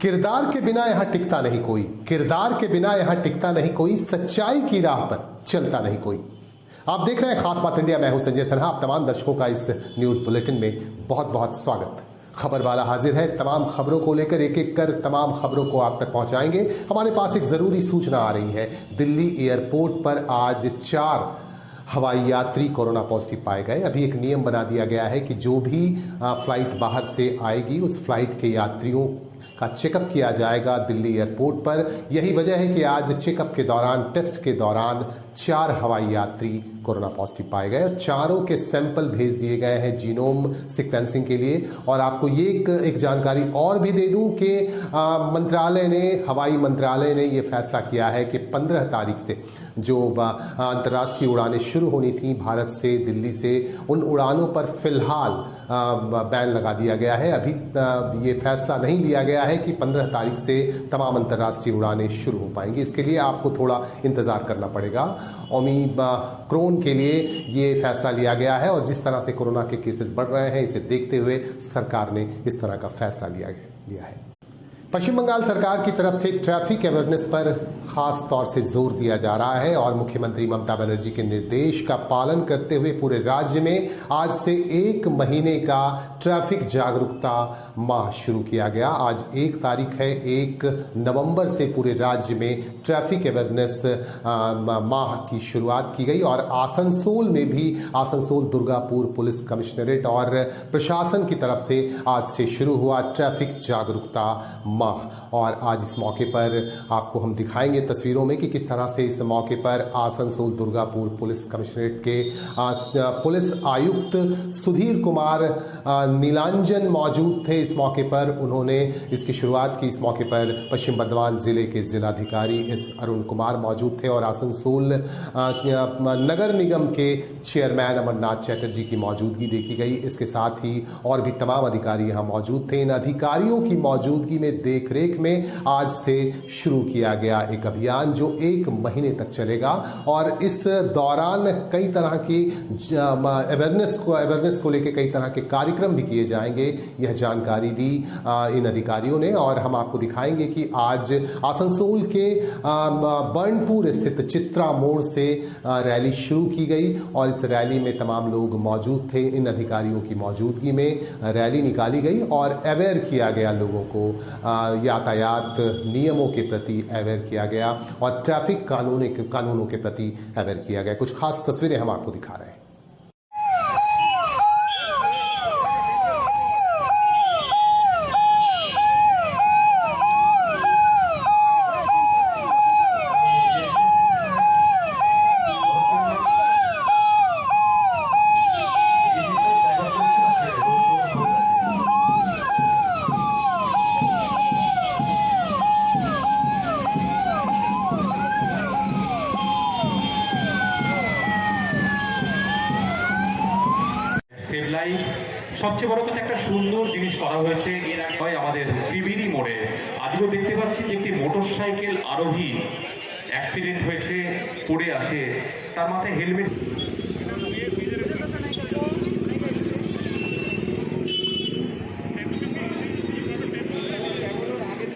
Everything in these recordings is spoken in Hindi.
किरदार के बिना यहां टिकता नहीं कोई, किरदार के बिना यहां टिकता नहीं कोई, सच्चाई की राह पर चलता नहीं कोई। आप देख रहे हैं खास बात इंडिया। मैं हूं संजय सिन्हा। आप तमाम दर्शकों का इस न्यूज बुलेटिन में बहुत बहुत स्वागत। खबर वाला हाजिर है। तमाम खबरों को लेकर एक एक कर तमाम खबरों को आप तक पहुंचाएंगे। हमारे पास एक जरूरी सूचना आ रही है। दिल्ली एयरपोर्ट पर आज 4 हवाई यात्री कोरोना पॉजिटिव पाए गए। अभी एक नियम बना दिया गया है कि जो भी फ्लाइट बाहर से आएगी उस फ्लाइट के यात्रियों का चेकअप किया जाएगा दिल्ली एयरपोर्ट पर। यही वजह है कि आज चेकअप के दौरान, टेस्ट के दौरान 4 हवाई यात्री कोरोना पॉजिटिव पाए गए और चारों के सैंपल भेज दिए गए हैं जीनोम सीक्वेंसिंग के लिए। और आपको ये एक जानकारी और भी दे दूं कि हवाई मंत्रालय ने ये फैसला किया है कि 15 तारीख से जो अंतर्राष्ट्रीय उड़ानें शुरू होनी थी भारत से, दिल्ली से, उन उड़ानों पर फिलहाल बैन लगा दिया गया है। अभी ये फैसला नहीं लिया गया है कि 15 तारीख से तमाम अंतर्राष्ट्रीय उड़ानें शुरू हो पाएंगी। इसके लिए आपको थोड़ा इंतजार करना पड़ेगा। ओमिक्रॉन के लिए ये फैसला लिया गया है और जिस तरह से कोरोना के केसेस बढ़ रहे हैं, इसे देखते हुए सरकार ने इस तरह का फैसला लिया है। पश्चिम बंगाल सरकार की तरफ से ट्रैफिक अवेयरनेस पर खास तौर से जोर दिया जा रहा है और मुख्यमंत्री ममता बनर्जी के निर्देश का पालन करते हुए पूरे राज्य में आज से 1 महीने का ट्रैफिक जागरूकता माह शुरू किया गया। आज 1 तारीख है। 1 नवंबर से पूरे राज्य में ट्रैफिक अवेयरनेस माह की शुरुआत की गई और आसनसोल में भी आसनसोल दुर्गापुर पुलिस कमिश्नरेट और प्रशासन की तरफ से आज से शुरू हुआ ट्रैफिक जागरूकता। और आज इस मौके पर आपको हम दिखाएंगे तस्वीरों में कि किस तरह से इस मौके पर आसनसोल दुर्गापुर पुलिस कमिश्नरेट के पुलिस आयुक्त सुधीर कुमार नीलांजन मौजूद थे। इस मौके पर उन्होंने इसकी शुरुआत की। इस मौके पर पश्चिम बर्धमान जिले के जिलाधिकारी एस अरुण कुमार मौजूद थे और आसनसोल नगर निगम के चेयरमैन अमरनाथ चैटर्जी की मौजूदगी देखी गई। इसके साथ ही और भी तमाम अधिकारी यहाँ मौजूद थे। इन अधिकारियों की मौजूदगी में देखरेख में आज से शुरू किया गया एक अभियान जो 1 महीने तक चलेगा और इस दौरान कई तरह की अवेयरनेस को लेकर कई तरह के कार्यक्रम भी किए जाएंगे। यह जानकारी दी इन अधिकारियों ने और हम आपको दिखाएंगे कि आज आसनसोल के बर्नपुर स्थित चित्रा मोड़ से रैली शुरू की गई और इस रैली में तमाम लोग मौजूद थे। इन अधिकारियों की मौजूदगी में रैली निकाली गई और अवेयर किया गया लोगों को, यातायात नियमों के प्रति अवेयर किया गया और ट्रैफिक कानूनों के प्रति अवेयर किया गया। कुछ खास तस्वीरें हम आपको दिखा रहे हैं। সবচেয়ে বড় কথা একটা সুন্দর জিনিস করা হয়েছে। এর আগে আমাদের ত্রিবেণী মোড়ে আজকেও দেখতে পাচ্ছি যে একটি মোটরসাইকেল আরোহী অ্যাক্সিডেন্ট হয়েছে, পড়ে আছে, তার মাথায় হেলমেট।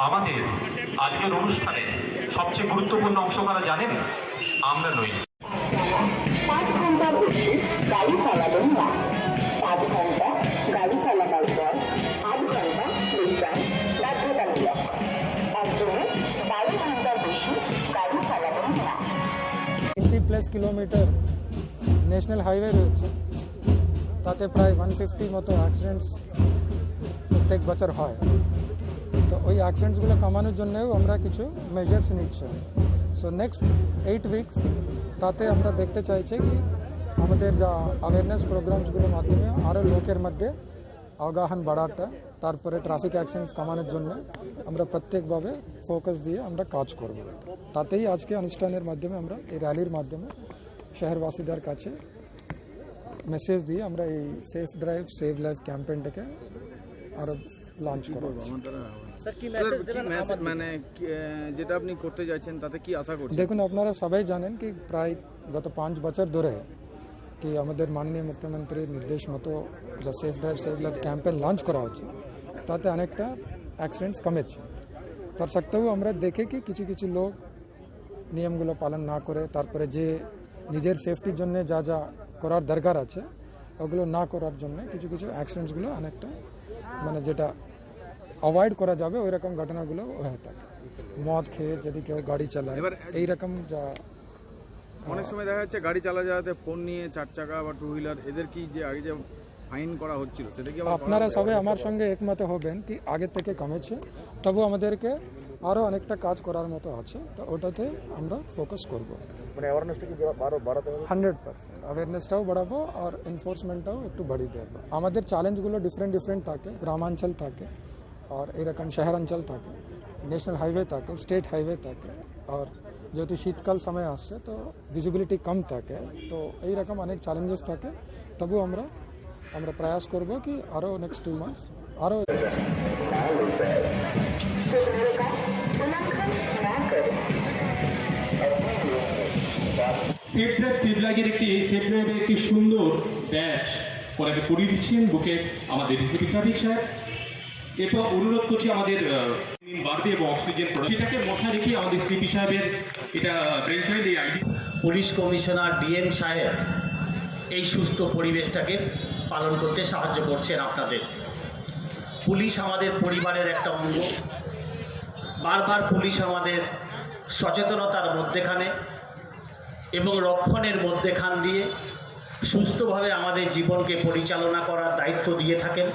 আমাদের আজকের অনুষ্ঠানে সবচেয়ে গুরুত্বপূর্ণ অংশ কারা জানেন? আমরা নই। 5 ঘন্টা বেশি গাড়ি চালাবেন না। 5 ঘন্টা গাড়ি চালাবার পর 8 ঘন্টা বিশ্রাম বাধ্যতামূলক। একদমই 12 ঘন্টার বেশি গাড়ি চালাবেন না। 80+ কিলোমিটার ন্যাশনাল হাইওয়ে রয়েছে, তাতে প্রায় 150 মতো অ্যাক্সিডেন্টস প্রত্যেক বছর হয়। তো ওই অ্যাক্সিডেন্টসগুলো কমানোর জন্যও আমরা কিছু মেজার্স নিচ্ছি। সো নেক্সট 8 উইকস তাতে আমরা দেখতে চাইছি কি আমাদের যা অ্যাওয়ারনেস প্রোগ্রামসগুলোর মাধ্যমে আরও লোকের মধ্যে অবগাহন বাড়াটা, তারপরে ট্রাফিক অ্যাক্সিডেন্টস কমানোর জন্য আমরা প্রত্যেকভাবে ফোকাস দিয়ে আমরা কাজ করব। তাতেই আজকে অনুষ্ঠানের মাধ্যমে আমরা এই র্যালির মাধ্যমে শহরবাসীদের কাছে মেসেজ দিয়ে আমরা এই সেফ ড্রাইভ সেভ লাইফ ক্যাম্পেইনটাকে আরও লঞ্চ করব। যেটা আপনি করতে যাচ্ছেন তাতে কি আশা করছেন? দেখুন, আপনারা সবাই জানেন কি প্রায় গত 5 বছর ধরে কি আমাদের মাননীয় মুখ্যমন্ত্রীর নির্দেশ মতো যা safe drive save life campaign launch করা হচ্ছে তাতে অনেকটা অ্যাক্সিডেন্টস কমেছে। তার সত্ত্বেও আমরা দেখে কি কিছু কিছু লোক নিয়মগুলো পালন না করে তারপরে যে নিজের সেফটির জন্য যা যা করার দরকার আছে ওগুলো না করার জন্য কিছু কিছু অ্যাক্সিডেন্টসগুলো অনেকটা মানে যেটা অ্যাভয়েড করা যাবে ওই রকম ঘটনাগুলো হয়ে থাকে। মদ খেয়ে যদি কেউ গাড়ি চালায় এইরকম যা অনেক সময় দেখা যাচ্ছে গাড়ি চালাতে ফোন নিয়ে 4 চাকা বা 2 হুইলার এদের কি যে আগে যে ফাইন করা হচ্ছিল সেটা কি আবার আপনারা সবাই আমার সঙ্গে একমত হবেন কি আগে থেকে কমেছে, তবু আমাদেরকে আরও অনেকটা কাজ করার মতো আছে, তো ওটাতে আমরা ফোকাস করব। মানে অ্যাওয়ারনেসটা কি বাড়াতে হবে? 100% অ্যাওয়ারনেসটাও বাড়াবো আর এনফোর্সমেন্টটাও একটু বাড়িয়ে দেবো। আমাদের চ্যালেঞ্জগুলো ডিফারেন্ট থাকে, গ্রামাঞ্চল থাকে আর এরকম শহরাঞ্চল থাকে, ন্যাশনাল হাইওয়ে থাকে, স্টেট হাইওয়ে থাকে, আর যেহেতু শীতকাল সময় আসছে তো ভিজিবিলিটি কম থাকে, তো এইরকম অনেক চ্যালেঞ্জেস থাকে। তবু আমরা প্রয়াস করব কি আরও নেক্সট 2 মান্থস আরও সেফ ড্রাইভ সেফ লাইফের একটি সুন্দর ব্যাচ ওনাকে পরিয়ে দিচ্ছেন বুকে আমাদের ডিসিপি ট্রাফিক সাহেব। এরপর অনুরোধ করছি আমাদের বাড়বে এবং অক্সিজেন যেটাকে মাথায় রেখে আমাদের সিপি সাহেবের এটা ব্রেন চাইল্ড এই আইডি পুলিশ কমিশনার ডিএম সাহেব এই সুস্থ পরিবেশটাকে পালন করতে সাহায্য করছেন আপনাদের। পুলিশ আমাদের পরিবারের একটা অঙ্গ। বারবার পুলিশ আমাদের সচেতনতার মধ্যেখানে এবং রক্ষণের মধ্যেখান দিয়ে সুস্থভাবে আমাদের জীবনকে পরিচালনা করার দায়িত্ব দিয়ে থাকেন।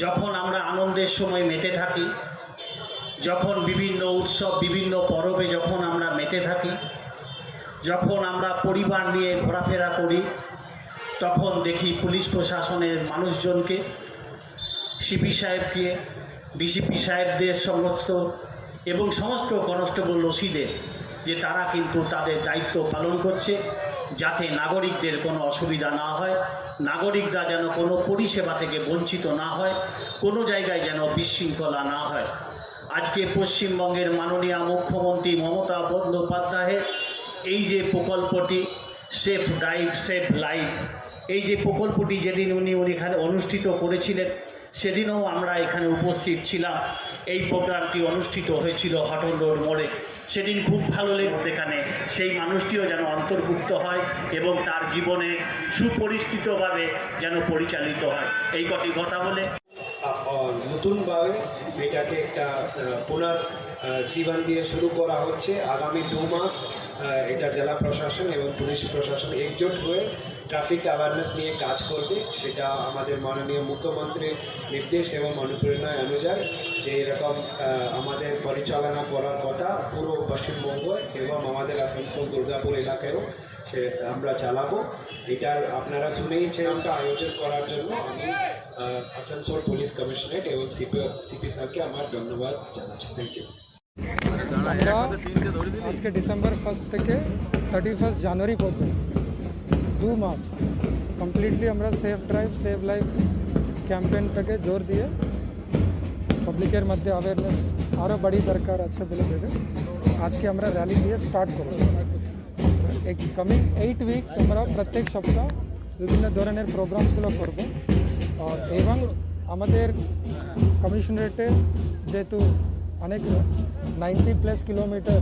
যখন আমরা আনন্দের সময় মেতে থাকি, যখন বিভিন্ন উৎসব বিভিন্ন পরবে যখন আমরা মেতে থাকি, যখন আমরা পরিবার নিয়ে ঘোরাফেরা করি, তখন দেখি পুলিশ প্রশাসনের মানুষজনকে, সিপি সাহেবকে, ডিসিপি সাহেবদের সমস্ত এবং সমস্ত কনস্টেবল ওসিদের যে তারা কিন্তু তাদের দায়িত্ব পালন করছে যাতে নাগরিকদের কোনো অসুবিধা না হয়, নাগরিকরা যেন কোনো পরিষেবা থেকে বঞ্চিত না হয়, কোনো জায়গায় যেন বিশৃঙ্খলা না হয়। আজকে পশ্চিমবঙ্গের মাননীয় মুখ্যমন্ত্রী মমতা বন্দ্যোপাধ্যায়ের এই যে প্রকল্পটি সেফ ড্রাইভ সেভ লাইফ, এই যে প্রকল্পটি যেদিন উনি এখানে অনুষ্ঠিত করেছিলেন সেদিনও আমরা এখানে উপস্থিত ছিলাম। এই প্রোগ্রামটি অনুষ্ঠিত হয়েছিল হটন রোড মোড়ে। সেদিন খুব ভালো লেগেছে এখানে সেই মানুষটিও যেন অন্তর্ভুক্ত হয় এবং তার জীবনে সুপরিস্থিতভাবে যেন পরিচালিত হয়। এই কটি কথা বলে নতুনভাবে এটাকে একটা পুনর্জীবন দিয়ে শুরু করা হচ্ছে। আগামী 2 মাস এটা জেলা প্রশাসন এবং পুলিশ প্রশাসন একজোট হয়ে ট্রাফিক অ্যাওয়ারনেস নিয়ে কাজ করবে। সেটা আমাদের মাননীয় মুখ্যমন্ত্রীর নির্দেশ এবং অনুপ্রেরণায় অনুযায়ী যে এরকম আমাদের পরিচালনা করার কথা পুরো পশ্চিমবঙ্গ এবং আমাদের আসানসোল দুর্গাপুর এলাকায়ও সে আমরা চালাবো। এটার আপনারা শুনেইছেন একটা আয়োজন করার জন্য আমি আসানসোল পুলিশ কমিশনারেট এবং সিপি স্যারকে আমার ধন্যবাদ জানাচ্ছি। Thank you. আমরা আজকে ডিসেম্বর 1 থেকে 31 জানুয়ারি পর্যন্ত 2 মাস কমপ্লিটলি আমরা সেফ ড্রাইভ সেভ লাইফ ক্যাম্পেইনটাকে জোর দিয়ে পাবলিকের মধ্যে অ্যাওয়ারনেস আরও বাড়ি দরকার আছে বলে ভেবে আজকে আমরা র্যালি দিয়ে স্টার্ট করব। এক কামিং 8 উইকস আমরা প্রত্যেক সপ্তাহ বিভিন্ন ধরনের প্রোগ্রামগুলো করব এবং আমাদের কমিশনারেটে যেহেতু অনেক 90+ কিলোমিটার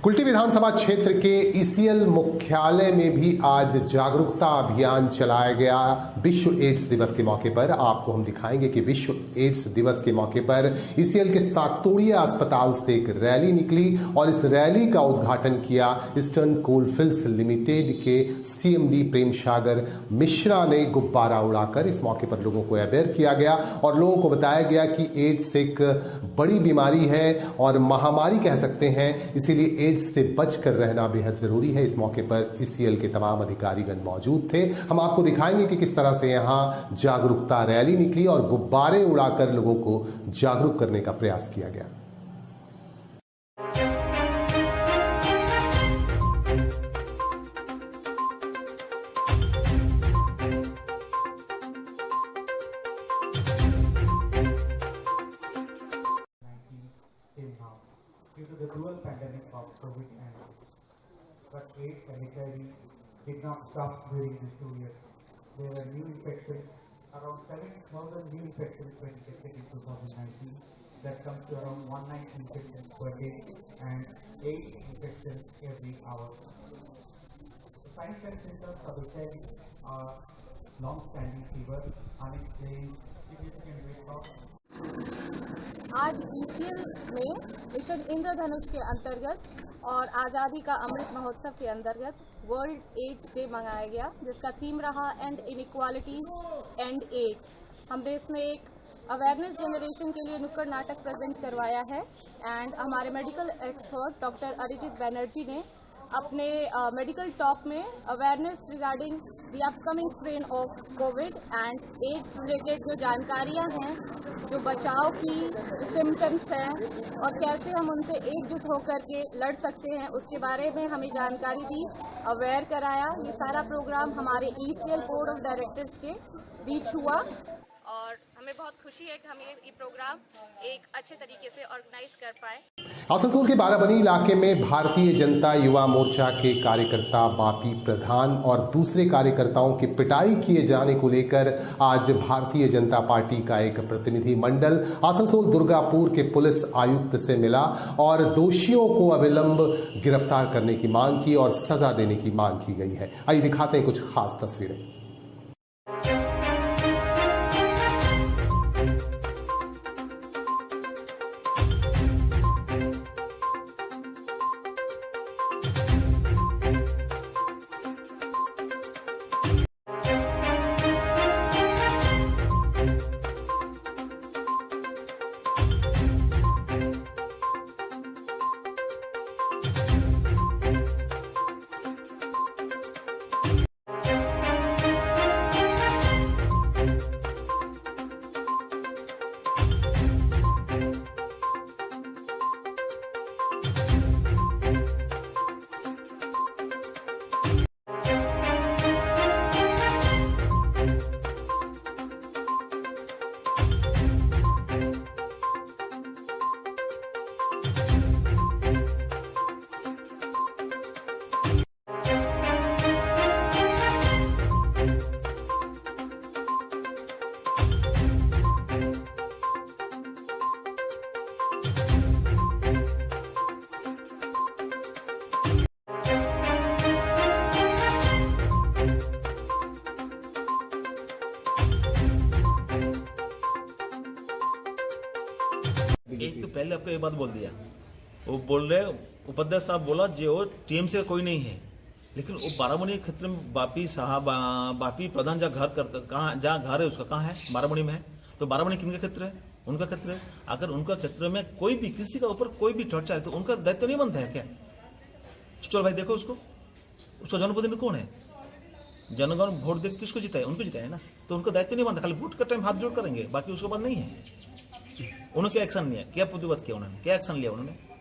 कुल्टी विधानसभा क्षेत्र के ईसीएल मुख्यालय में भी आज जागरूकता अभियान चलाया गया। विश्व एड्स दिवस के मौके पर आपको हम दिखाएंगे कि विश्व एड्स दिवस के मौके पर ईसीएल के सातोड़िया अस्पताल से एक रैली निकली और इस रैली का उद्घाटन किया ईस्टर्न कोलफील्ड्स लिमिटेड के सीएमडी प्रेम सागर मिश्रा ने गुब्बारा उड़ाकर। इस मौके पर लोगों को अवेयर किया गया और लोगों को बताया गया कि एड्स एक बड़ी बीमारी है और महामारी कह सकते हैं, इसीलिए एड्स से बचकर रहना बेहद जरूरी है। इस मौके पर ईसीएल के तमाम अधिकारीगण मौजूद थे। हम आपको दिखाएंगे कि किस तरह से यहां जागरूकता रैली निकली और गुब्बारे उड़ाकर लोगों को जागरूक करने का प्रयास किया गया। Due to the dual pandemic of COVID and but AIDS and HIV did not stop during these 2 years. There were new infections, around 7,000 new infections were detected in 2019. that comes to around 19 infections per day and 8 infections every hour. The signs and symptoms of HIV are long-standing fever, unexplained significant weight loss. आज ECL में मिशन इंद्रधनुष के अंतर्गत और आज़ादी का अमृत महोत्सव के अंतर्गत वर्ल्ड एड्स डे मनाया गया, जिसका थीम रहा एंड इनइक्वालिटीज एंड एड्स। हमने इसमें एक अवेयरनेस जनरेशन के लिए नुक्कड़ नाटक प्रेजेंट करवाया है एंड हमारे medical expert doctor Arijit Banerjee ने अपने मेडिकल टॉक में awareness regarding the upcoming strain of covid and AIDS related जो जानकारियां हैं, जो बचाव की सिम्टम्स हैं और कैसे हम उनसे एकजुट होकर के लड़ सकते हैं, उसके बारे में हमें जानकारी दी, अवेयर कराया। ये सारा प्रोग्राम हमारे ECL बोर्ड ऑफ डायरेक्टर्स के बीच हुआ और हमें बहुत खुशी है कि हम ये प्रोग्राम एक अच्छे तरीके से ऑर्गेनाइज कर पाए। आसनसोल के बाराबनी इलाके में भारतीय जनता युवा मोर्चा के कार्यकर्ता बापी प्रधान और दूसरे कार्यकर्ताओं की पिटाई किए जाने को लेकर आज भारतीय जनता पार्टी का एक प्रतिनिधि मंडल आसनसोल दुर्गापुर के पुलिस आयुक्त से मिला और दोषियों को अविलंब गिरफ्तार करने की मांग की और सजा देने की मांग की गई है। आइए दिखाते हैं कुछ खास तस्वीरें। एक तो पहले आपको ये बात बोल दिया, वो बोल रहे उपाध्यक्ष साहब बोला जो टीएम से कोई नहीं है, लेकिन वो बारामुनी क्षेत्र में बापी साहब बापी प्रधान जहाँ घर करता कहाँ जहाँ घर है उसका कहाँ है, बारामुनी में है। तो बारामुनी किनका क्षेत्र है? उनका क्षेत्र है। अगर उनका क्षेत्र में कोई भी किसी का ऊपर कोई भी चर्चा है तो उनका दायित्व नहीं बनता है क्या? चलो भाई देखो उसका जनप्रतिनिधि कौन है? जनगण वोट दे किसको जिताए? उनको जिताए ना, तो उनका दायित्व नहीं बनता। खाली वोट का टाइम हाथ जोड़ करेंगे, बाकी उसके बाद नहीं है। उन्होंने क्या एक्शन लिया, क्या प्रतिबद्ध किया उन्होंने, क्या एक्शन लिया उन्होंने?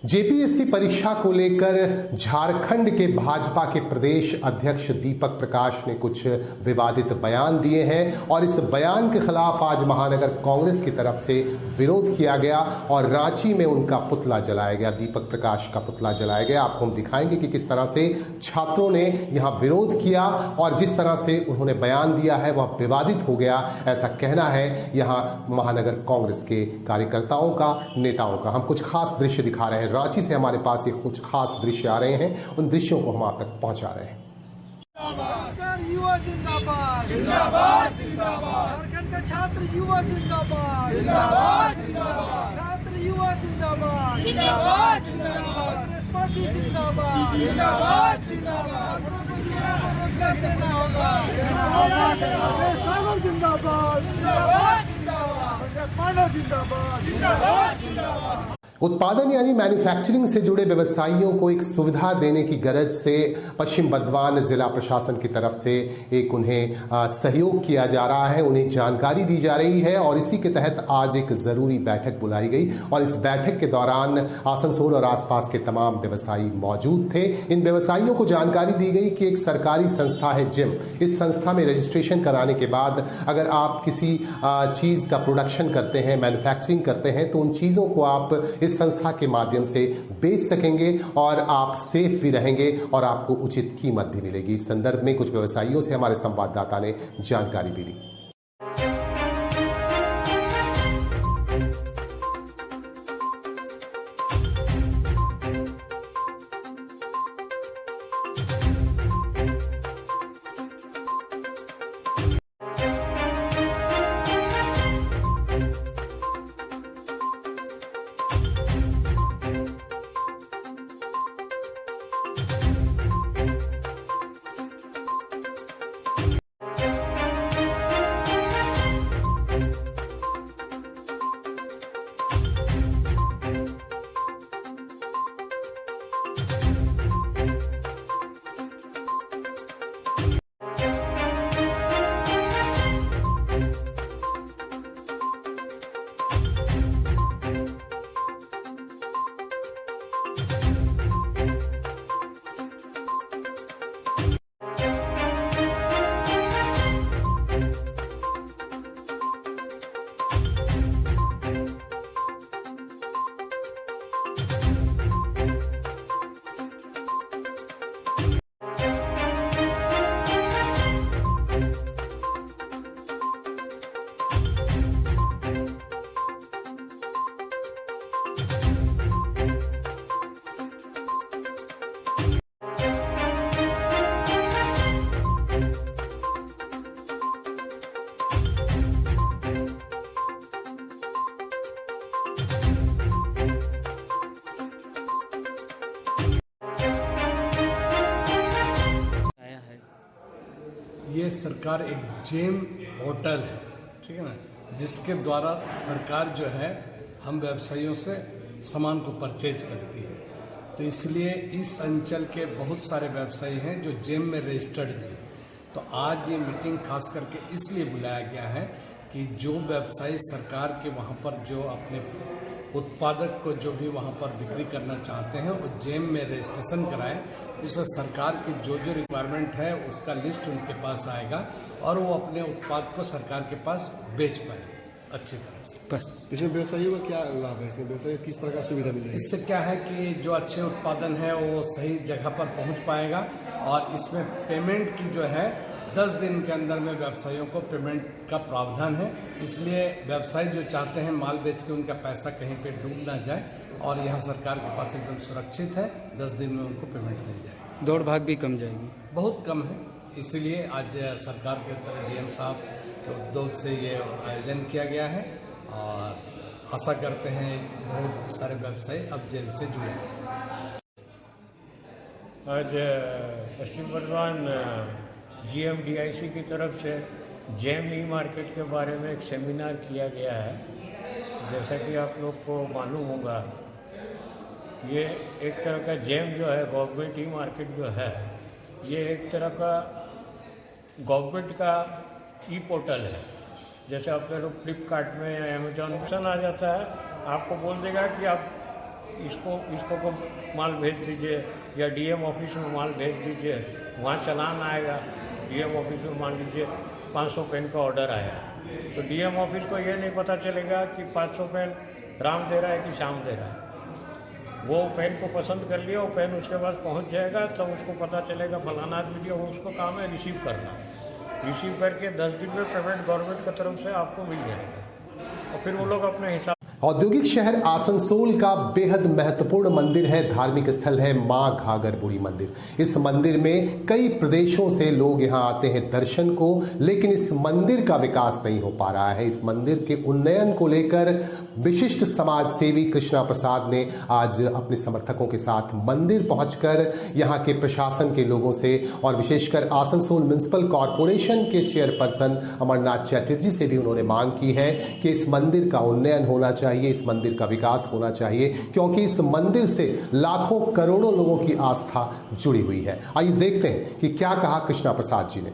जेपीएससी परीक्षा को लेकर झारखंड के भाजपा के प्रदेश अध्यक्ष दीपक प्रकाश ने कुछ विवादित बयान दिए हैं और इस बयान के खिलाफ आज महानगर कांग्रेस की तरफ से विरोध किया गया और रांची में उनका पुतला जलाया गया, दीपक प्रकाश का पुतला जलाया गया। आपको हम दिखाएंगे कि किस तरह से छात्रों ने यहां विरोध किया और जिस तरह से उन्होंने बयान दिया है वह विवादित हो गया, ऐसा कहना है यहां महानगर कांग्रेस के कार्यकर्ताओं का, नेताओं का। हम कुछ खास दृश्य दिखा रहे हैं। रांची से हमारे पास ये कुछ खास दृश्य आ रहे हैं, उन दृश्यों को हम आप तक पहुंचा रहे हैं। युवा जिंदाबाद, जिंदाबाद, जिंदाबाद। झारखंड का छात्र युवा जिंदाबाद, जिंदाबाद, जिंदाबाद। छात्र युवा जिंदाबाद, जिंदाबाद, जिंदाबाद। कांग्रेस पार्टी जिंदाबाद, जिंदाबाद, जिंदाबाद। रोजगार देना होगा, जिंदाबाद, जिंदाबाद, जिंदाबाद, जिंदाबाद, जिंदाबाद, जिंदाबाद। उत्पादन यानी मैन्युफैक्चरिंग से जुड़े व्यवसायियों को एक सुविधा देने की गरज से पश्चिम बर्धमान जिला प्रशासन की तरफ से एक उन्हें सहयोग किया जा रहा है, उन्हें जानकारी दी जा रही है और इसी के तहत आज एक ज़रूरी बैठक बुलाई गई और इस बैठक के दौरान आसनसोल और आसपास के तमाम व्यवसायी मौजूद थे। इन व्यवसायियों को जानकारी दी गई कि एक सरकारी संस्था है जिम, इस संस्था में रजिस्ट्रेशन कराने के बाद अगर आप किसी चीज़ का प्रोडक्शन करते हैं, मैन्युफैक्चरिंग करते हैं, तो उन चीज़ों को आप इस संस्था के माध्यम से बेच सकेंगे और आप सेफ भी रहेंगे और आपको उचित कीमत भी मिलेगी। इस संदर्भ में कुछ व्यवसायियों से हमारे संवाददाता ने जानकारी भी दी। सरकार एक जेम पोर्टल है, ठीक है ना, जिसके द्वारा सरकार जो है हम व्यवसायियों से सामान को परचेज करती है। तो इसलिए इस अंचल के बहुत सारे व्यवसायी हैं जो जेम में रजिस्टर्ड भी हैं। तो आज ये मीटिंग खास करके इसलिए बुलाया गया है कि जो व्यवसायी सरकार के वहाँ पर जो अपने उत्पादक को जो भी वहाँ पर बिक्री करना चाहते हैं वो जेम में रजिस्ट्रेशन कराएं। उससे सरकार की जो रिक्वायरमेंट है उसका लिस्ट उनके पास आएगा और वो अपने उत्पाद को सरकार के पास बेच पाए अच्छी तरह से। बस इसमें व्यवसायियों का क्या लाभ है? इसमें व्यवसायी किस प्रकार सुविधा मिल रही है? इससे क्या है कि जो अच्छे उत्पादन है वो सही जगह पर पहुंच पाएगा और इसमें पेमेंट की जो है 10 दिन के अंदर में व्यवसायियों को पेमेंट का प्रावधान है। इसलिए व्यवसायी जो चाहते हैं माल बेच के उनका पैसा कहीं पे डूब ना जाए और यहाँ सरकार के पास एकदम सुरक्षित है, 10 दिन में उनको पेमेंट मिल जाएगी। दौड़ भाग भी कम जाएगी, बहुत कम है। इसीलिए आज सरकार के तरफ डीएम साहब के उद्योग से ये आयोजन किया गया है और आशा करते हैं बहुत सारे व्यवसायी अब जेल से जुड़े। आज पश्चिम बर्धमान GMDIC की तरफ से जेम ई मार्केट के बारे में एक सेमिनार किया गया है। जैसा कि आप लोग को मालूम होगा, ये एक तरह का जेम जो है गवर्नमेंट ई मार्केट जो है, ये एक तरह का गवर्नमेंट का ई पोर्टल है। जैसे आपके लोग फ्लिपकार्ट में या अमेजॉन ऑप्शन आ जाता है, आपको बोल देगा कि आप इसको को माल भेज दीजिए या डीएम ऑफिस में माल भेज दीजिए, वहाँ चालान आएगा। डीएम ऑफिस में मान लीजिए 500 पेन का ऑर्डर आया, तो डीएम ऑफिस को ये नहीं पता चलेगा कि 500 पेन राम दे रहा है कि श्याम दे रहा है। वो पेन को पसंद कर लिया, वो पेन उसके पास पहुंच जाएगा तो उसको पता चलेगा फलाना आदमी दिया, वो उसको काम है रिसीव करना। रिसीव करके 10 दिन में पेमेंट गवर्नमेंट की तरफ से आपको मिल जाएगा और फिर वो लोग अपने हिसाब। औद्योगिक शहर आसनसोल का बेहद महत्वपूर्ण मंदिर है, धार्मिक स्थल है मां घाघर बुढ़ी मंदिर। इस मंदिर में कई प्रदेशों से लोग यहां आते हैं दर्शन को, लेकिन इस मंदिर का विकास नहीं हो पा रहा है। इस मंदिर के उन्नयन को लेकर विशिष्ट समाज सेवी कृष्णा प्रसाद ने आज अपने समर्थकों के साथ मंदिर पहुंचकर यहां के प्रशासन के लोगों से और विशेषकर आसनसोल म्युनिसिपल कॉरपोरेशन के चेयरपर्सन अमरनाथ चैटर्जी से भी उन्होंने मांग की है कि इस मंदिर का उन्नयन होना चाहिए, इस मंदिर का विकास होना चाहिए, क्योंकि इस मंदिर से लाखों करोड़ों लोगों की आस्था जुड़ी हुई है। आइए देखते हैं कि क्या कहा कृष्णा प्रसाद जी ने।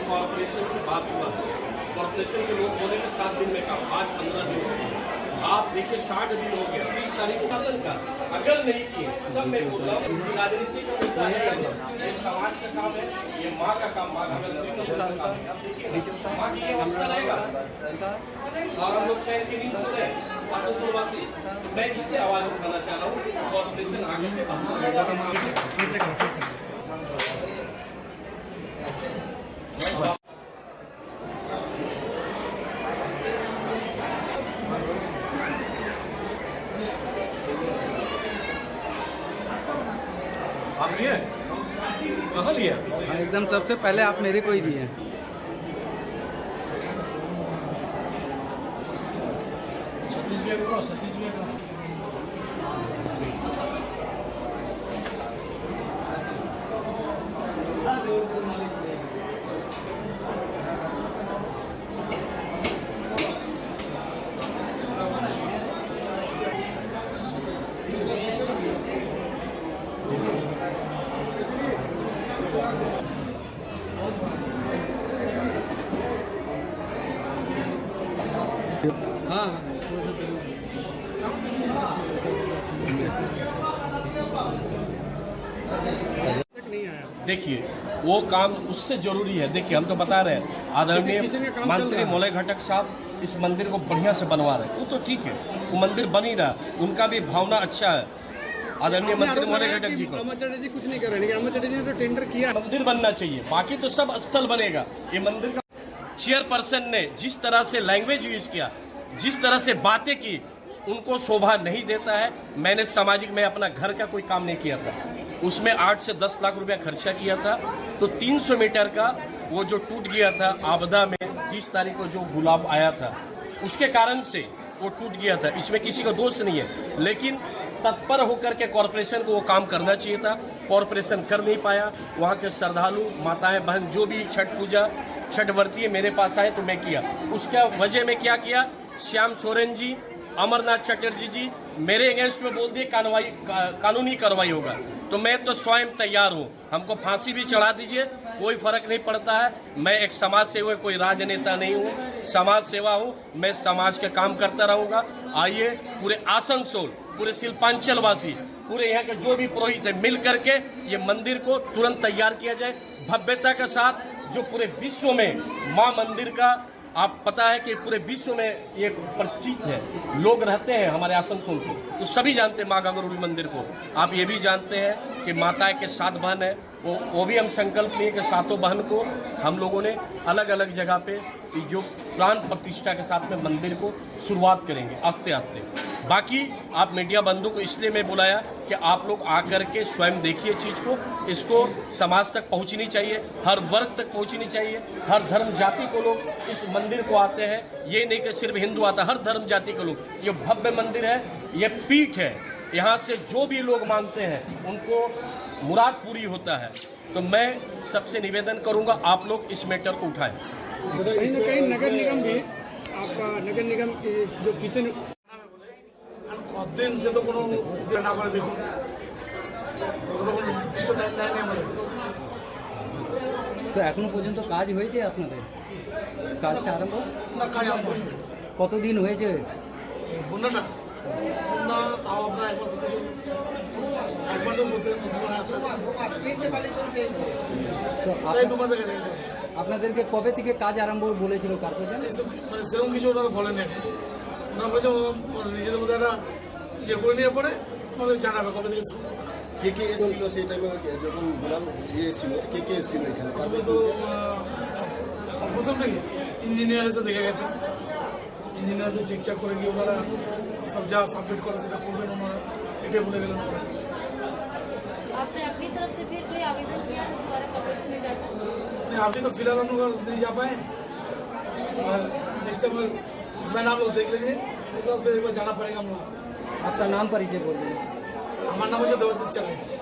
कॉर्पोरेशन से बात हुआ, कॉर्पोरेशन के लोग बोले कि 7 दिन में काम, आज 15 दिन हो गया। आप देखिए 60 दिन हो गया, 30 तारीख को शासन का अगर नहीं किए तब मैं बोल रहा हूँ राजनीति का मुद्दा है, ये समाज का काम है, ये माँ का काम, माँ का काम है। आप देखिए माँ की ये अवस्था रहेगा और हम लोग चैन की नींद सो रहे हैं आसनसोलवासी। मैं इससे आवाज उठाना चाह रहा हूँ, कॉर्पोरेशन आगे के आप लिए कहाँ लिया? एकदम सबसे पहले आप मेरे को ही दिए। सतीश भैया को देखिए वो काम उससे जरूरी है। देखिए हम तो बता रहे हैं आदरणीय मंत्री मौलय घटक साहब इस मंदिर को बढ़िया से बनवा रहे हैं, वो तो ठीक है, वो मंदिर बन ही रहा, उनका भी भावना अच्छा है। आदरणीय मंत्री मौलय घटक जी को अमर जी कुछ नहीं कर रहे, अमर जी ने तो टेंडर किया। मंदिर बनना चाहिए, बाकी तो सब स्थल बनेगा। ये मंदिर का चेयरपर्सन ने जिस तरह से लैंग्वेज यूज किया, जिस तरह से बातें की, उनको शोभा नहीं देता है। मैंने सामाजिक में अपना घर का कोई काम नहीं किया था, उसमें 8 से 10 लाख रुपया खर्चा किया था, तो 300 मीटर का वो जो टूट गया था आपदा में 30 तारीख को जो गुलाब आया था, उसके कारण से वो टूट गया था, इसमें किसी का दोष नहीं है। लेकिन तत्पर होकर के कॉरपोरेशन को वो काम करना चाहिए था, कॉरपोरेशन कर नहीं पाया। वहाँ के श्रद्धालु माताएं बहन जो भी छठ पूजा छठ व्रती है मेरे पास आए तो मैं किया। उसका वजह में क्या किया, श्याम सोरेन जी, अमरनाथ चटर्जी जी मेरे अगेंस्ट में बोल दिए कानूनी कार्रवाई होगा, तो मैं तो स्वयं तैयार हूँ, हमको फांसी भी चढ़ा दीजिए, कोई फर्क नहीं पड़ता है। मैं एक समाज सेवक, कोई राजनेता नहीं हूँ, समाज सेवा हूँ, मैं समाज के काम करता रहूँगा। आइए पूरे आसनसोल, पूरे शिल्पांचल वासी, पूरे यहाँ के जो भी पुरोहित है मिल करके ये मंदिर को तुरंत तैयार किया जाए भव्यता के साथ, जो पूरे विश्व में माँ मंदिर का आप पता है कि पूरे विश्व में ये परिचित है, लोग रहते हैं हमारे आसनसोल को, तो सभी जानते हैं माँ गंगोत्री मंदिर को। आप ये भी जानते हैं कि माता के 7 बहन है, वो भी हम संकल्प लिए कि 7 बहन को हम लोगों ने अलग अलग जगह पे जो प्राण प्रतिष्ठा के साथ में मंदिर को शुरुआत करेंगे आस्ते आस्ते। बाकी आप मीडिया बंधु को इसलिए मैं बुलाया कि आप लोग आकर के स्वयं देखिए चीज़ को, इसको समाज तक पहुंचनी चाहिए, हर वर्ग तक पहुंचनी चाहिए, हर धर्म जाति को लोग इस मंदिर को आते हैं। ये नहीं कि सिर्फ हिंदू आता, हर धर्म जाति के लोग। ये भव्य मंदिर है, ये पीठ है, यहाँ से जो भी लोग मानते हैं उनको मुराद पूरी होता है। तो मैं सबसे निवेदन करूंगा आप लोग इस मैटर को उठाएं। कहीं ना कहीं नगर निगम भी, आपका नगर निगम की जो किचन दिन से तो কোনো না করে দেখুন নির্দিষ্ট টাইম লাইন নেই আমাদের। তো এখনো পর্যন্ত কাজ হয়েছে আপনাদের? কাজটা আরম্ভ না, কাজ আরম্ভ হয়নি। কতদিন হয়েছে বন্যা তাও আপনার 1 মাস থেকে 1 মাসের মধ্যে তো প্রায় 2 মাস হয়ে গেছে। আপনাদেরকে কবে থেকে কাজ আরম্ভ বলেছিল কর্পোরেশন? মানে সেরকম কিছু ওনারা বলেন না, বলছে নিজেদের মধ্যে একটা ইয়ে করে নিয়ে পরে আমাদের জানাবে কবে থেকে শুরু। কে এসেছিল সেই টাইমে যখন গোলাম এসেছিল, কে এসেছিল এখানে? তারপরে তো প্রথম থেকে ইঞ্জিনিয়ার এসে দেখে গেছে, ইঞ্জিনিয়ার এসে চেক করে গিয়ে ওনারা সব যা সাবমিট করে সেটা করবেন, ওনারা এটাই বলে গেলেন। आपने अपनी तरफ से फिर कोई आवेदन किया है दोबारा कॉर्पोरेशन में जाकर? नहीं, अभी तो फिलहाल हम लोग नहीं जा पाए, और नेक्स्ट टाइम इसमें नाम लोग देख लेंगे, उसके बाद फिर एक बार जाना पड़ेगा हम लोग। आपका नाम परिचय बोलिए। हमारा नाम है देवाशीष चटर्जी।